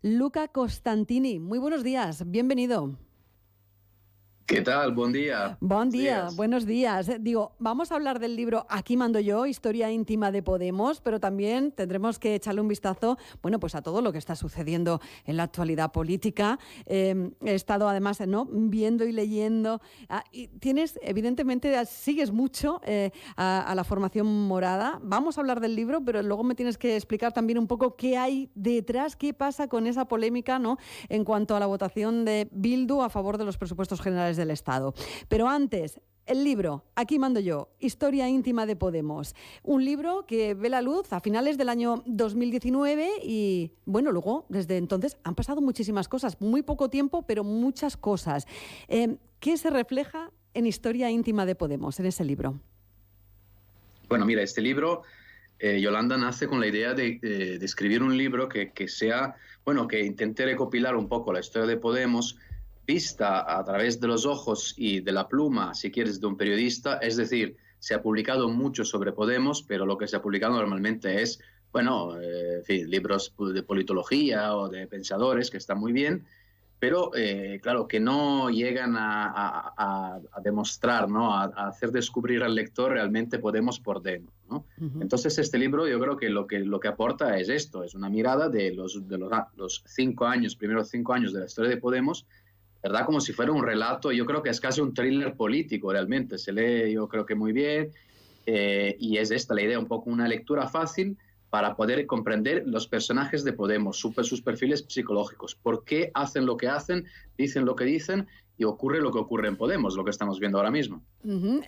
Luca Costantini. Muy buenos días, bienvenido. ¿Qué tal? Buen día. Buenos días. Digo, vamos a hablar del libro Aquí mando yo, historia íntima de Podemos, pero también tendremos que echarle un vistazo, bueno, pues a todo lo que está sucediendo en la actualidad política. He estado además, ¿no?, viendo y leyendo. Y tienes, evidentemente, sigues mucho a la formación morada. Vamos a hablar del libro, pero luego me tienes que explicar también un poco qué hay detrás, qué pasa con esa polémica, ¿no?, en cuanto a la votación de Bildu a favor de los presupuestos generales del Estado. Pero antes, el libro, Aquí mando yo, historia íntima de Podemos. Un libro que ve la luz a finales del año 2019 y, bueno, luego, desde entonces, han pasado muchísimas cosas. Muy poco tiempo, pero muchas cosas. ¿Qué se refleja en Historia íntima de Podemos, en ese libro? Bueno, mira, este libro, Yolanda, nace con la idea de escribir un libro que sea, bueno, que intente recopilar un poco la historia de Podemos, vista a través de los ojos y de la pluma, si quieres, de un periodista. Es decir, se ha publicado mucho sobre Podemos, pero lo que se ha publicado normalmente es, bueno, en fin, libros de politología o de pensadores, que están muy bien, pero claro, que no llegan a demostrar, ¿no?, a hacer descubrir al lector realmente Podemos por dentro, ¿no? Uh-huh. Entonces este libro, yo creo que lo que aporta es esto, es una mirada de los 5 años, primeros 5 años de la historia de Podemos, ¿verdad? Como si fuera un relato. Yo creo que es casi un thriller político realmente, se lee yo creo que muy bien, y es esta la idea, un poco una lectura fácil para poder comprender los personajes de Podemos, sus perfiles psicológicos, por qué hacen lo que hacen, dicen lo que dicen y ocurre lo que ocurre en Podemos, lo que estamos viendo ahora mismo. Uh-huh.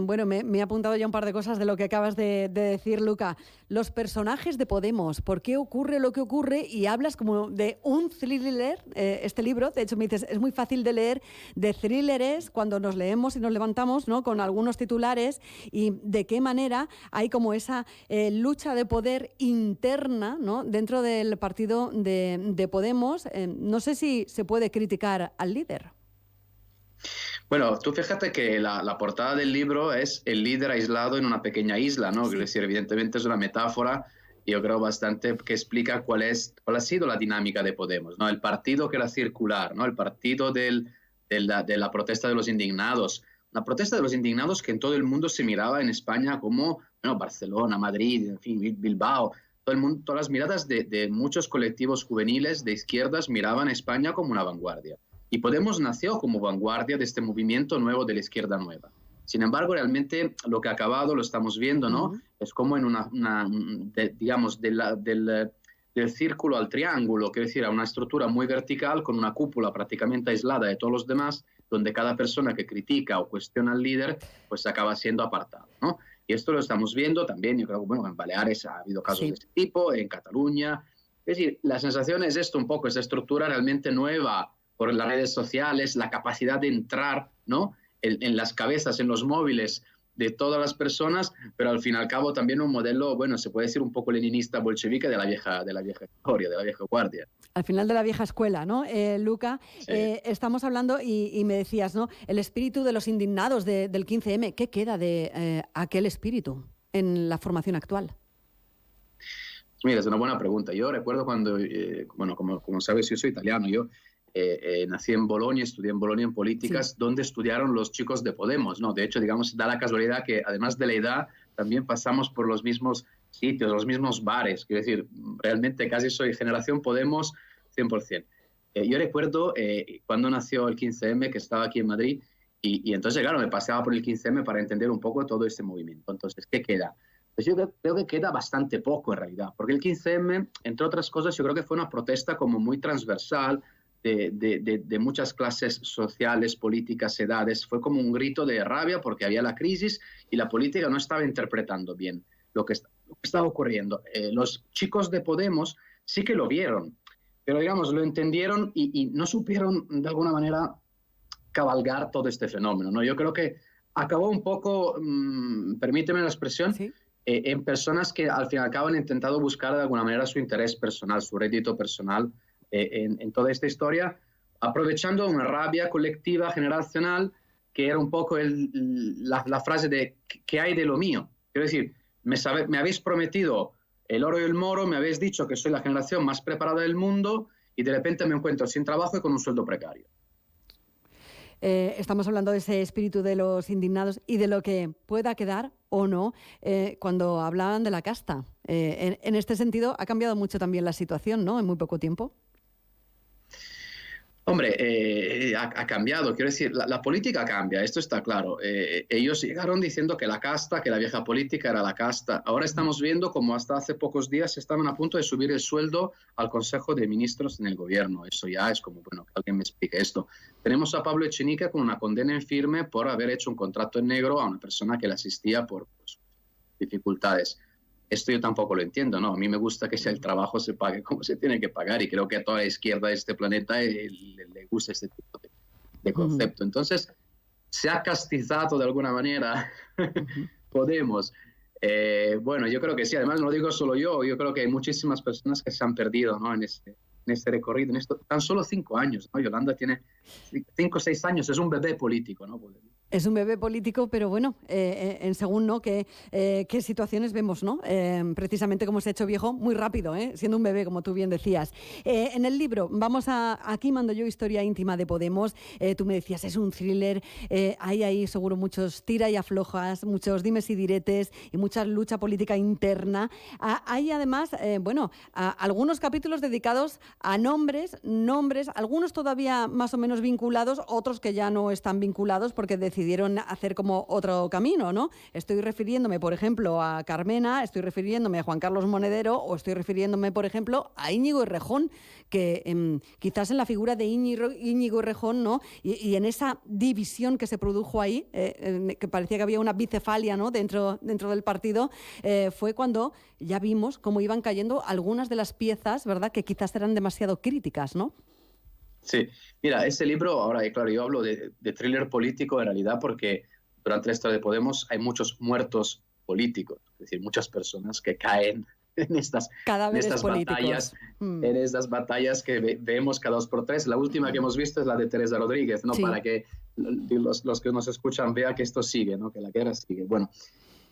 Bueno, me he apuntado ya un par de cosas de lo que acabas de decir, Luca. Los personajes de Podemos, ¿por qué ocurre lo que ocurre? Y hablas como de un thriller, este libro. De hecho, me dices, es muy fácil de leer, de thrillers cuando nos leemos y nos levantamos, ¿no?, con algunos titulares, y de qué manera hay como esa lucha de poder interna, ¿no?, dentro del partido de Podemos. No sé si se puede criticar al líder. Bueno, tú fíjate que la portada del libro es el líder aislado en una pequeña isla, ¿no? Sí. Es decir, evidentemente es una metáfora, yo creo bastante, que explica cuál ha sido la dinámica de Podemos, ¿no? El partido que era circular, ¿no? El partido de la protesta de los indignados. Una protesta de los indignados que en todo el mundo se miraba en España como, bueno, Barcelona, Madrid, en fin, Bilbao. Todo el mundo, todas las miradas de muchos colectivos juveniles de izquierdas miraban a España como una vanguardia. Y Podemos nació como vanguardia de este movimiento nuevo de la izquierda nueva. Sin embargo, realmente lo que ha acabado, lo estamos viendo, ¿no? Uh-huh. Es como en digamos, del círculo al triángulo, quiero decir, a una estructura muy vertical con una cúpula prácticamente aislada de todos los demás, donde cada persona que critica o cuestiona al líder, pues acaba siendo apartado, ¿no? Y esto lo estamos viendo también, yo creo que, bueno, en Baleares ha habido casos de este tipo, en Cataluña. Es decir, la sensación es esto un poco, esta estructura realmente nueva, por las redes sociales, la capacidad de entrar, ¿no?, en las cabezas, en los móviles de todas las personas, pero al fin y al cabo también un modelo, bueno, se puede decir un poco leninista, bolchevique de la vieja historia, de la vieja guardia. Al final de la vieja escuela, ¿no, Luca? Sí. Estamos hablando, y me decías, ¿no?, el espíritu de los indignados del 15M. ¿Qué queda de aquel espíritu en la formación actual? Mira, es una buena pregunta. Yo recuerdo cuando, bueno, como sabes, yo soy italiano, yo nací en Bolonia, estudié en Bolonia en políticas, sí, donde estudiaron los chicos de Podemos, ¿no? De hecho, digamos, da la casualidad que además de la edad, también pasamos por los mismos sitios, los mismos bares. Quiero decir, realmente casi soy generación Podemos 100%. Yo recuerdo cuando nació el 15M, que estaba aquí en Madrid, y entonces, claro, me paseaba por el 15M para entender un poco todo este movimiento. Entonces, ¿qué queda? Pues yo creo que queda bastante poco en realidad, porque el 15M, entre otras cosas, yo creo que fue una protesta como muy transversal, de muchas clases sociales, políticas, edades. Fue como un grito de rabia porque había la crisis y la política no estaba interpretando bien lo que estaba ocurriendo. Los chicos de Podemos sí que lo vieron, pero digamos, lo entendieron y no supieron de alguna manera cabalgar todo este fenómeno, ¿no? Yo creo que acabó un poco, permíteme la expresión, ¿sí?, en personas que al fin y al cabo han intentado buscar de alguna manera su interés personal, su rédito personal, en toda esta historia, aprovechando una rabia colectiva, generacional, que era un poco la frase de ¿qué hay de lo mío? Quiero decir, me habéis prometido el oro y el moro, me habéis dicho que soy la generación más preparada del mundo y de repente me encuentro sin trabajo y con un sueldo precario. Estamos hablando de ese espíritu de los indignados y de lo que pueda quedar o no cuando hablaban de la casta. En este sentido, ha cambiado mucho también la situación, ¿no?, en muy poco tiempo. Hombre, ha cambiado, quiero decir, la política cambia, esto está claro. Ellos llegaron diciendo que la casta, que la vieja política era la casta. Ahora estamos viendo como hasta hace pocos días estaban a punto de subir el sueldo al Consejo de Ministros en el gobierno. Eso ya es como, bueno, que alguien me explique esto. Tenemos a Pablo Echenique con una condena en firme por haber hecho un contrato en negro a una persona que le asistía por dificultades. Esto yo tampoco lo entiendo, ¿no? A mí me gusta que el trabajo se pague como se tiene que pagar y creo que a toda la izquierda de este planeta le gusta este tipo de concepto. Entonces, se ha castizado de alguna manera Podemos. Bueno, yo creo que sí, además no lo digo solo yo creo que hay muchísimas personas que se han perdido, ¿no?, en este recorrido, tan solo 5 años, ¿no? Yolanda tiene 5 o 6 años, es un bebé político, ¿no? Es un bebé político, pero bueno, en según ¿no?, qué situaciones vemos, ¿no? Precisamente como se ha hecho viejo muy rápido, siendo un bebé, como tú bien decías. En el libro, aquí mando yo, historia íntima de Podemos. Tú me decías, es un thriller, hay ahí seguro muchos tira y aflojas, muchos dimes y diretes y mucha lucha política interna. Hay además, algunos capítulos dedicados a nombres, algunos todavía más o menos vinculados, otros que ya no están vinculados porque decidieron hacer como otro camino, ¿no? Estoy refiriéndome, por ejemplo, a Carmena, estoy refiriéndome a Juan Carlos Monedero o estoy refiriéndome, por ejemplo, a Íñigo Errejón, que quizás en la figura de Íñigo Errejón, ¿no?, y en esa división que se produjo ahí, que parecía que había una bicefalia, ¿no?, dentro del partido, fue cuando ya vimos cómo iban cayendo algunas de las piezas, ¿verdad?, que quizás eran demasiado críticas, ¿no? Sí, mira, ese libro, ahora, claro, yo hablo de thriller político en realidad porque durante la historia de Podemos hay muchos muertos políticos, es decir, muchas personas que caen en estas batallas, en estas batallas que vemos cada 2 por 3. La última que hemos visto es la de Teresa Rodríguez, ¿no? Sí. Para que los que nos escuchan vean que esto sigue, ¿no?, que la guerra sigue. Bueno,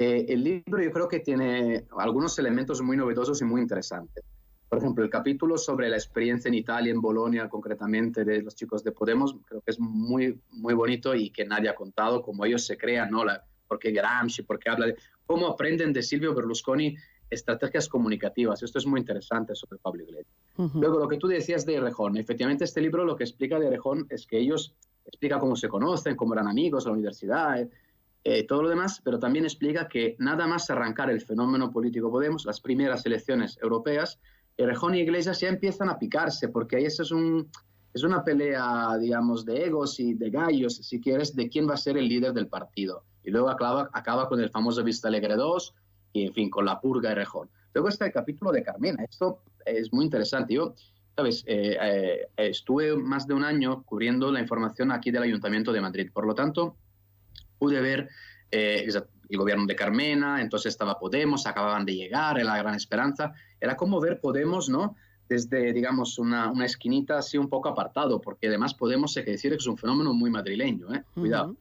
el libro yo creo que tiene algunos elementos muy novedosos y muy interesantes. Por ejemplo, el capítulo sobre la experiencia en Italia, en Bolonia, concretamente de los chicos de Podemos, creo que es muy, muy bonito y que nadie ha contado cómo ellos se crean, ¿no? Porque Gramsci, porque habla de cómo aprenden de Silvio Berlusconi estrategias comunicativas. Esto es muy interesante sobre Pablo Iglesias. Luego, lo que tú decías de Errejón, efectivamente este libro lo que explica de Errejón es que ellos explica cómo se conocen, cómo eran amigos en la universidad, todo lo demás, pero también explica que nada más arrancar el fenómeno político Podemos, las primeras elecciones europeas, Errejón y Iglesias ya empiezan a picarse, porque ahí es una pelea, digamos, de egos y de gallos, si quieres, de quién va a ser el líder del partido. Y luego acaba con el famoso Vista Alegre 2 y, en fin, con la purga Errejón. Luego está el capítulo de Carmena. Esto es muy interesante. Yo, ¿sabes? Estuve más de un año cubriendo la información aquí del Ayuntamiento de Madrid. Por lo tanto, pude ver el gobierno de Carmena, entonces estaba Podemos, acababan de llegar, era la gran esperanza. Era como ver Podemos, ¿no?, desde, digamos, una esquinita así un poco apartado, porque además Podemos, hay que decir que es un fenómeno muy madrileño, cuidado.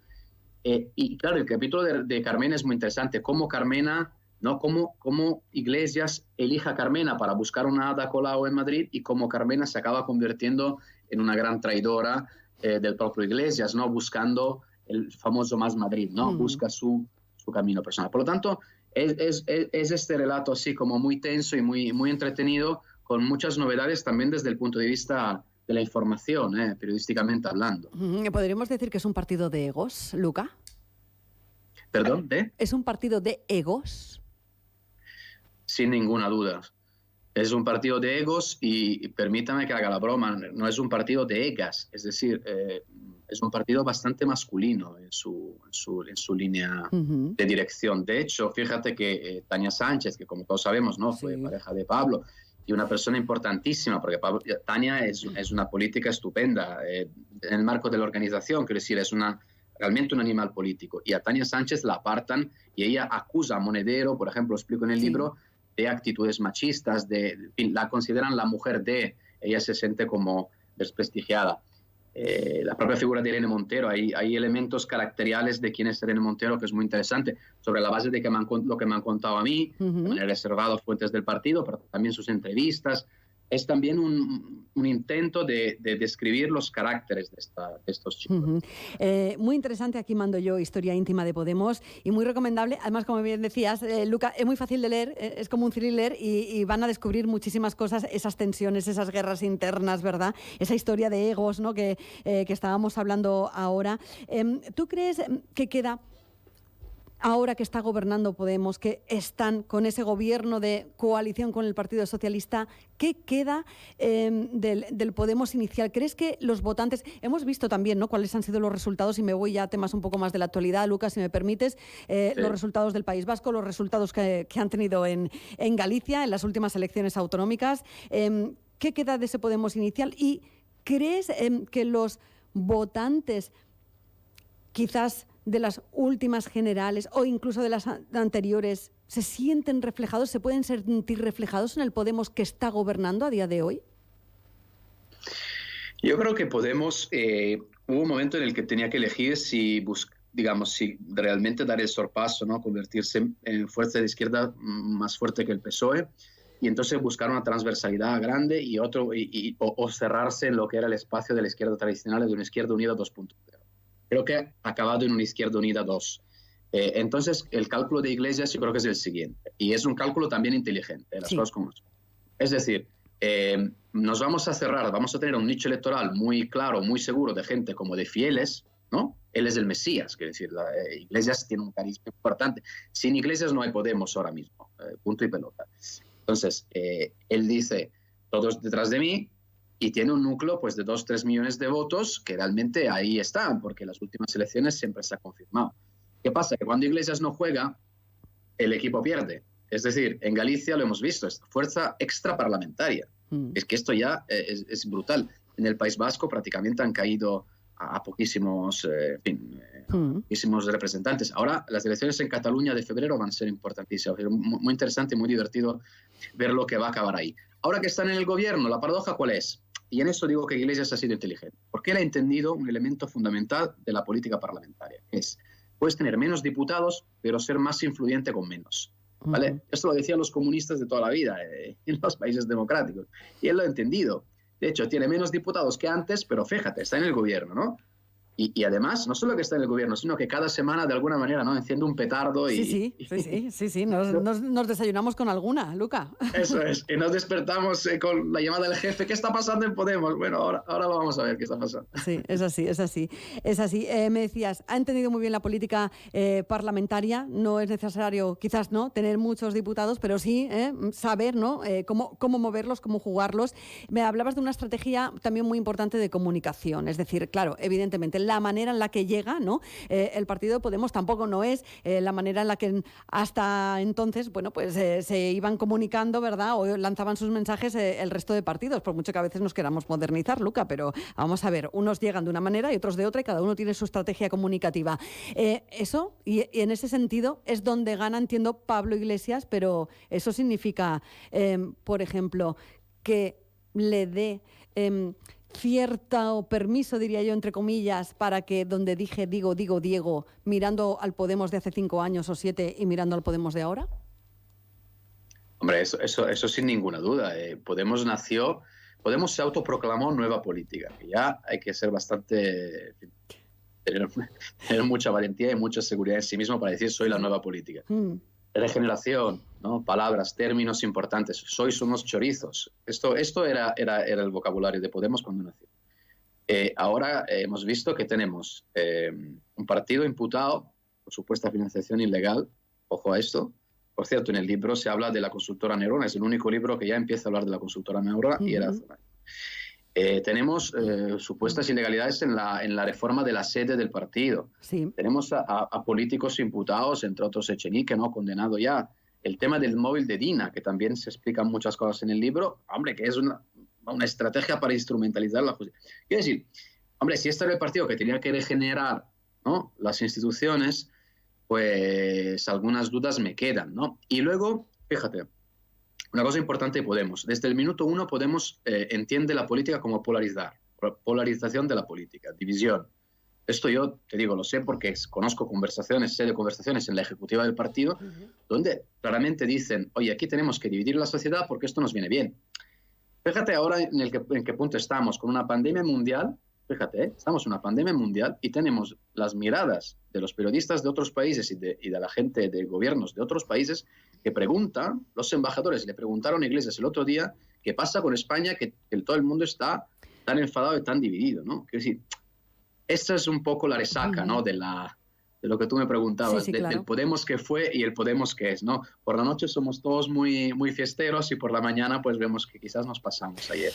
Y claro, el capítulo de Carmena es muy interesante, cómo Carmena, ¿no?, cómo Iglesias elija a Carmena para buscar una Ada Colau en Madrid y cómo Carmena se acaba convirtiendo en una gran traidora del propio Iglesias, ¿no?, buscando el famoso Más Madrid, ¿no? Busca su camino personal. Por lo tanto, es este relato así como muy tenso y muy entretenido, con muchas novedades también desde el punto de vista de la información, periodísticamente hablando. ¿Podríamos decir que es un partido de egos, Luca? ¿Perdón? ¿De? ¿Es un partido de egos? Sin ninguna duda. Es un partido de egos y permítame que haga la broma, no es un partido de egas, es decir, es un partido bastante masculino en su línea de dirección. De hecho, fíjate que Tania Sánchez, que como todos sabemos, ¿no?, fue pareja de Pablo, y una persona importantísima, porque Tania es una política estupenda en el marco de la organización, quiero decir, es realmente un animal político. Y a Tania Sánchez la apartan y ella acusa a Monedero, por ejemplo, explico en el libro, de actitudes machistas, la consideran la mujer ella se siente como desprestigiada. la propia figura de Irene Montero. Hay elementos caracteriales de quién es Irene Montero que es muy interesante, sobre la base de lo que me han contado a mí, de manera reservada fuentes del partido, pero también sus entrevistas. Es también un intento de describir los caracteres de estos chicos. Muy interesante, aquí mando yo, Historia íntima de Podemos, y muy recomendable. Además, como bien decías, Luca, es muy fácil de leer, es como un thriller y van a descubrir muchísimas cosas, esas tensiones, esas guerras internas, ¿verdad? Esa historia de egos, ¿no?, que estábamos hablando ahora. ¿Tú crees que queda, ahora que está gobernando Podemos, que están con ese gobierno de coalición con el Partido Socialista, qué queda del Podemos inicial? ¿Crees que los votantes, hemos visto también, ¿no?, cuáles han sido los resultados, y me voy ya a temas un poco más de la actualidad, Lucas, si me permites, sí, los resultados del País Vasco, los resultados que han tenido en Galicia, en las últimas elecciones autonómicas? ¿Qué queda de ese Podemos inicial? ¿Y crees que los votantes, quizás de las últimas generales o incluso de las anteriores, se sienten reflejados, se pueden sentir reflejados en el Podemos que está gobernando a día de hoy? Yo creo que Podemos, hubo un momento en el que tenía que elegir si realmente dar el sorpaso, ¿no?, convertirse en fuerza de izquierda más fuerte que el PSOE, y entonces buscar una transversalidad grande o cerrarse en lo que era el espacio de la izquierda tradicional, de una izquierda unida 2.0. Creo que ha acabado en una izquierda unida 2. Entonces, el cálculo de Iglesias yo creo que es el siguiente, y es un cálculo también inteligente, las cosas como son. Es decir, nos vamos a cerrar, vamos a tener un nicho electoral muy claro, muy seguro de gente como de fieles, ¿no? Él es el Mesías, quiere decir, Iglesias tiene un carisma importante. Sin Iglesias no hay Podemos ahora mismo, punto y pelota. Entonces, él dice, todos detrás de mí, y tiene un núcleo pues de 2-3 millones de votos que realmente ahí están, porque en las últimas elecciones siempre se ha confirmado. ¿Qué pasa? Que cuando Iglesias no juega, el equipo pierde. Es decir, en Galicia lo hemos visto, es fuerza extraparlamentaria. Es que esto ya es brutal. En el País Vasco prácticamente han caído a poquísimos, poquísimos representantes. Ahora las elecciones en Cataluña de febrero van a ser importantísimas. Muy interesante, muy divertido ver lo que va a acabar ahí. Ahora que están en el gobierno, ¿la paradoja cuál es? Y en eso digo que Iglesias ha sido inteligente, porque él ha entendido un elemento fundamental de la política parlamentaria, que es, puedes tener menos diputados, pero ser más influyente con menos, ¿vale? Esto lo decían los comunistas de toda la vida, en los países democráticos, y él lo ha entendido. De hecho, tiene menos diputados que antes, pero fíjate, está en el gobierno, ¿no? Y además, no solo que está en el gobierno, sino que cada semana, de alguna manera, ¿no?, enciende un petardo y... Sí. Nos desayunamos con alguna, Luca. Eso es. Y nos despertamos con la llamada del jefe. ¿Qué está pasando en Podemos? Bueno, ahora vamos a ver qué está pasando. Sí, es así. Me decías, ha entendido muy bien la política parlamentaria. No es necesario, quizás, ¿no?, tener muchos diputados, pero sí saber, ¿no?, cómo moverlos, cómo jugarlos. Me hablabas de una estrategia también muy importante de comunicación. Es decir, claro, evidentemente, la manera en la que llega, ¿no?, el partido de Podemos tampoco no es la manera en la que hasta entonces, bueno, pues se iban comunicando, ¿verdad?, o lanzaban sus mensajes el resto de partidos, por mucho que a veces nos queramos modernizar, Luca, pero vamos a ver, unos llegan de una manera y otros de otra, y cada uno tiene su estrategia comunicativa. Eso, y en ese sentido, es donde gana, entiendo, Pablo Iglesias, pero eso significa, por ejemplo, que le dé cierto permiso, diría yo, entre comillas, para que donde digo Diego, mirando al Podemos de hace 5 años o 7 y mirando al Podemos de ahora? Hombre, eso sin ninguna duda. Podemos se autoproclamó nueva política. Ya hay que ser bastante... tener mucha valentía y mucha seguridad en sí mismo para decir soy la nueva política. Regeneración, ¿no?, palabras, términos importantes. Sois unos chorizos. Esto era el vocabulario de Podemos cuando nació. Ahora hemos visto que tenemos un partido imputado por supuesta financiación ilegal. Ojo a esto. Por cierto, en el libro se habla de la consultora Neurona. Es el único libro que ya empieza a hablar de la consultora Neurona y era hace un año. Tenemos supuestas ilegalidades en la reforma de la sede del partido. Sí. Tenemos a políticos imputados, entre otros Echenique, ¿no?, condenado ya. El tema del móvil de Dina, que también se explican muchas cosas en el libro, hombre, que es una estrategia para instrumentalizar la justicia. Quiero decir, hombre, si este era el partido que tenía que regenerar, ¿no?, las instituciones, pues algunas dudas me quedan, ¿no? Y luego, fíjate, una cosa importante de Podemos. Desde el minuto 1 Podemos entiende la política como polarizar. polarización de la política, división. Esto yo te digo, lo sé porque conozco conversaciones, sé de conversaciones en la ejecutiva del partido, donde claramente dicen, oye, aquí tenemos que dividir la sociedad porque esto nos viene bien. Fíjate ahora en qué punto estamos, con una pandemia mundial, fíjate, estamos en una pandemia mundial y tenemos las miradas de los periodistas de otros países y de la gente de gobiernos de otros países que preguntan, los embajadores le preguntaron a Iglesias el otro día, ¿qué pasa con España? Que todo el mundo está tan enfadado y tan dividido, ¿no? Quiero decir, esta es un poco la resaca, ¿no? De lo que tú me preguntabas, sí, claro. del Podemos que fue y el Podemos que es, ¿no? Por la noche somos todos muy, muy fiesteros y por la mañana pues vemos que quizás nos pasamos ayer.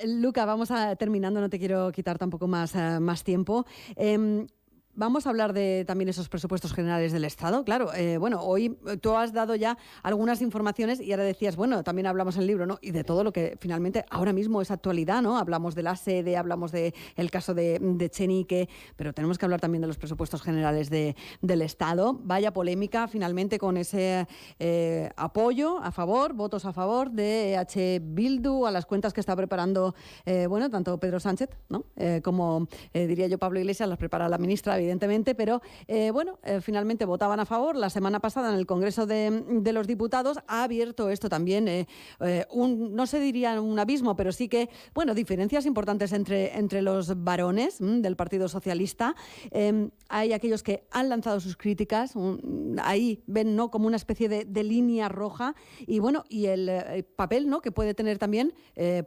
Luca, vamos terminando, no te quiero quitar tampoco más tiempo. Vamos a hablar de también esos presupuestos generales del Estado. Claro, bueno, hoy tú has dado ya algunas informaciones y ahora decías, bueno, también hablamos en el libro, ¿no? Y de todo lo que finalmente ahora mismo es actualidad, ¿no? Hablamos de la sede, hablamos del caso de Chenique, pero tenemos que hablar también de los presupuestos generales del Estado. Vaya polémica finalmente con ese apoyo a favor, votos a favor de EH Bildu a las cuentas que está preparando, bueno, tanto Pedro Sánchez, ¿no? Como diría yo Pablo Iglesias, las prepara la ministra, evidentemente, pero finalmente votaban a favor. La semana pasada en el Congreso de los Diputados ha abierto esto también, no se diría un abismo, pero sí que, bueno, diferencias importantes entre los varones del Partido Socialista. Hay aquellos que han lanzado sus críticas, ahí ven, ¿no?, como una especie de línea roja y, bueno, y el papel, ¿no?, que puede tener también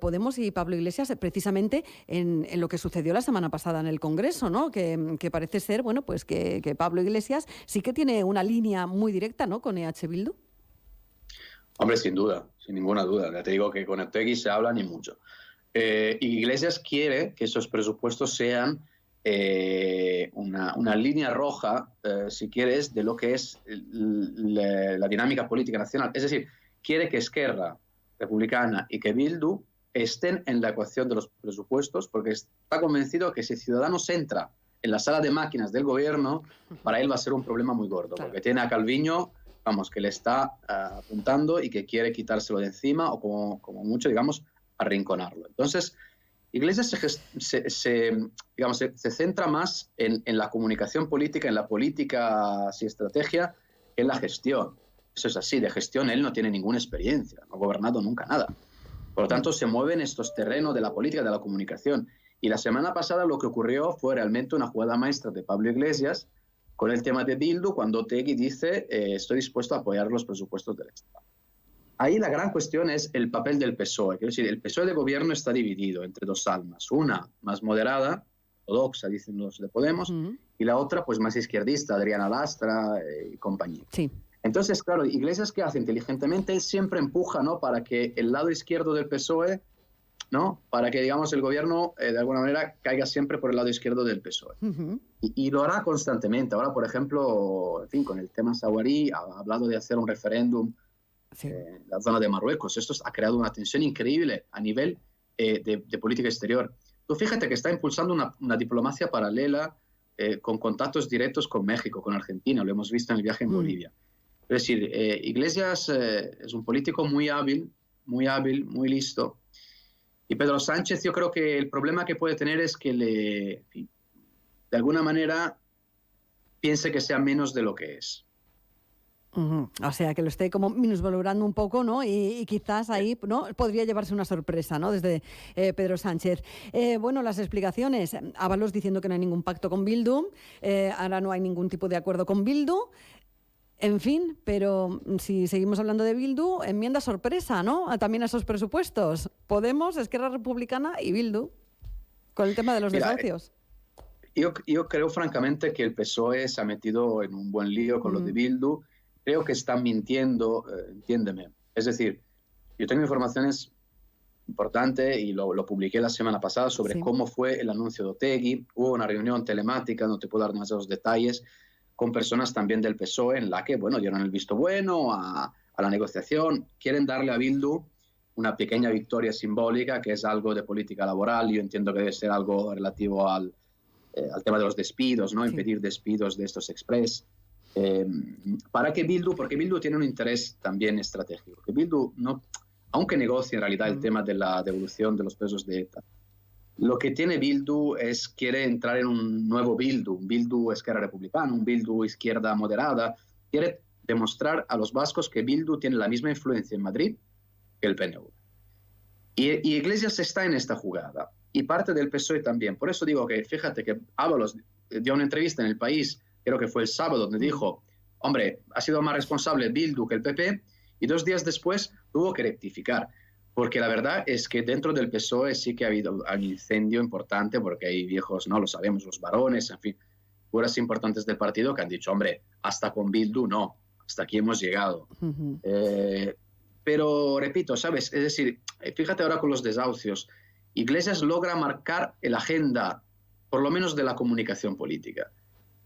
Podemos y Pablo Iglesias precisamente en lo que sucedió la semana pasada en el Congreso, ¿no?, que parece ser, bueno, pues que Pablo Iglesias sí que tiene una línea muy directa, ¿no?, con EH Bildu. Hombre, sin duda, sin ninguna duda. Ya te digo que con Otegi se habla ni mucho. Iglesias quiere que esos presupuestos sean una línea roja, si quieres, de lo que es la dinámica política nacional. Es decir, quiere que Esquerra Republicana y que Bildu estén en la ecuación de los presupuestos porque está convencido que si Ciudadanos entra en la sala de máquinas del gobierno, para él va a ser un problema muy gordo, porque tiene a Calviño, vamos, que le está apuntando y que quiere quitárselo de encima o como mucho, digamos, arrinconarlo. Entonces, Iglesias se centra más en la comunicación política, en la política y estrategia, que en la gestión. Eso es así, de gestión él no tiene ninguna experiencia, no ha gobernado nunca nada. Por lo tanto, se mueve en estos terrenos de la política, de la comunicación. Y la semana pasada lo que ocurrió fue realmente una jugada maestra de Pablo Iglesias con el tema de Bildu, cuando Otegi dice estoy dispuesto a apoyar los presupuestos del Estado. Ahí la gran cuestión es el papel del PSOE. Quiero decir, el PSOE de gobierno está dividido entre dos almas. Una más moderada, ortodoxa, dicen los de Podemos, y la otra pues más izquierdista, Adriana Lastra y compañía. Sí. Entonces, claro, Iglesias, ¿qué hace? Inteligentemente él siempre empuja, ¿no?, para que el lado izquierdo del PSOE, ¿no?, para que, digamos, el gobierno de alguna manera caiga siempre por el lado izquierdo del PSOE. Y lo hará constantemente. Ahora, por ejemplo, en fin, con el tema saharaui, ha hablado de hacer un referéndum en la zona de Marruecos. Esto ha creado una tensión increíble a nivel de política exterior. Tú fíjate que está impulsando una diplomacia paralela con contactos directos con México, con Argentina. Lo hemos visto en el viaje en Bolivia. Es decir, Iglesias es un político muy hábil, muy listo. Y Pedro Sánchez, yo creo que el problema que puede tener es que de alguna manera piense que sea menos de lo que es. O sea, que lo esté como minusvalorando un poco, ¿no? Y quizás ahí, ¿no?, podría llevarse una sorpresa, ¿no?, desde Pedro Sánchez. Bueno, las explicaciones. Ábalos diciendo que no hay ningún pacto con Bildu. Ahora no hay ningún tipo de acuerdo con Bildu. En fin, pero si seguimos hablando de Bildu, enmienda sorpresa, ¿no?, también a esos presupuestos. Podemos, Esquerra Republicana y Bildu, con el tema de los desahucios. Yo creo francamente que el PSOE se ha metido en un buen lío con lo de Bildu. Creo que están mintiendo, entiéndeme. Es decir, yo tengo informaciones importantes y lo publiqué la semana pasada sobre cómo fue el anuncio de Otegi. Hubo una reunión telemática, no te puedo dar demasiados detalles, con personas también del PSOE en la que, bueno, dieron el visto bueno a la negociación. Quieren darle a Bildu una pequeña victoria simbólica, que es algo de política laboral. Yo entiendo que debe ser algo relativo al tema de los despidos, ¿no? Impedir despidos de estos express. Para que Bildu, porque Bildu tiene un interés también estratégico, que Bildu, no, aunque negocie en realidad el tema de la devolución de los presos de ETA, Lo que tiene Bildu es quiere entrar en un nuevo Bildu, un Bildu Esquerra Republicana, un Bildu izquierda moderada. Quiere demostrar a los vascos que Bildu tiene la misma influencia en Madrid que el PNV. Y Iglesias está en esta jugada, y parte del PSOE también. Por eso digo que, fíjate que Ábalos dio una entrevista en El País, creo que fue el sábado, donde dijo, hombre, ha sido más responsable Bildu que el PP, y 2 días después tuvo que rectificar. Porque la verdad es que dentro del PSOE sí que ha habido un incendio importante, porque hay viejos, no lo sabemos, los varones, en fin, figuras importantes del partido que han dicho, hombre, hasta con Bildu no, hasta aquí hemos llegado. Pero repito, ¿sabes? Es decir, fíjate ahora con los desahucios, Iglesias logra marcar la agenda, por lo menos de la comunicación política.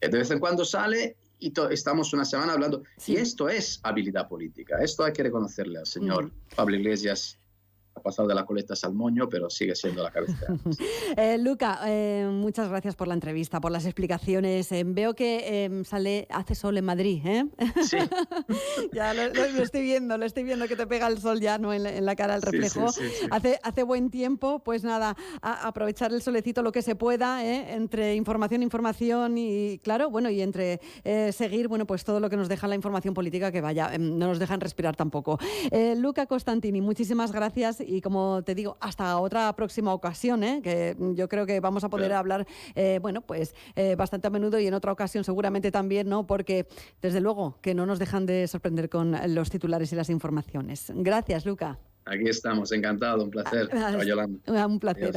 De vez en cuando sale y estamos una semana hablando, y esto es habilidad política, esto hay que reconocerle al señor Pablo Iglesias. Ha pasado de la coleta al moño, pero sigue siendo la cabeza. Luca, muchas gracias por la entrevista, por las explicaciones. Veo que hace sol en Madrid, ¿eh? Sí. Ya lo estoy viendo que te pega el sol ya, ¿no? en la cara el reflejo. Sí. Hace buen tiempo, pues nada, a aprovechar el solecito lo que se pueda, entre información y claro, bueno, y entre seguir, bueno, pues todo lo que nos deja la información política, que vaya, no nos dejan respirar tampoco. Luca Costantini, muchísimas gracias. Y como te digo, hasta otra próxima ocasión, que yo creo que vamos a poder hablar, bastante a menudo y en otra ocasión seguramente también, ¿no? Porque desde luego que no nos dejan de sorprender con los titulares y las informaciones. Gracias, Luca. Aquí estamos, encantado, un placer. Un placer. Adiós.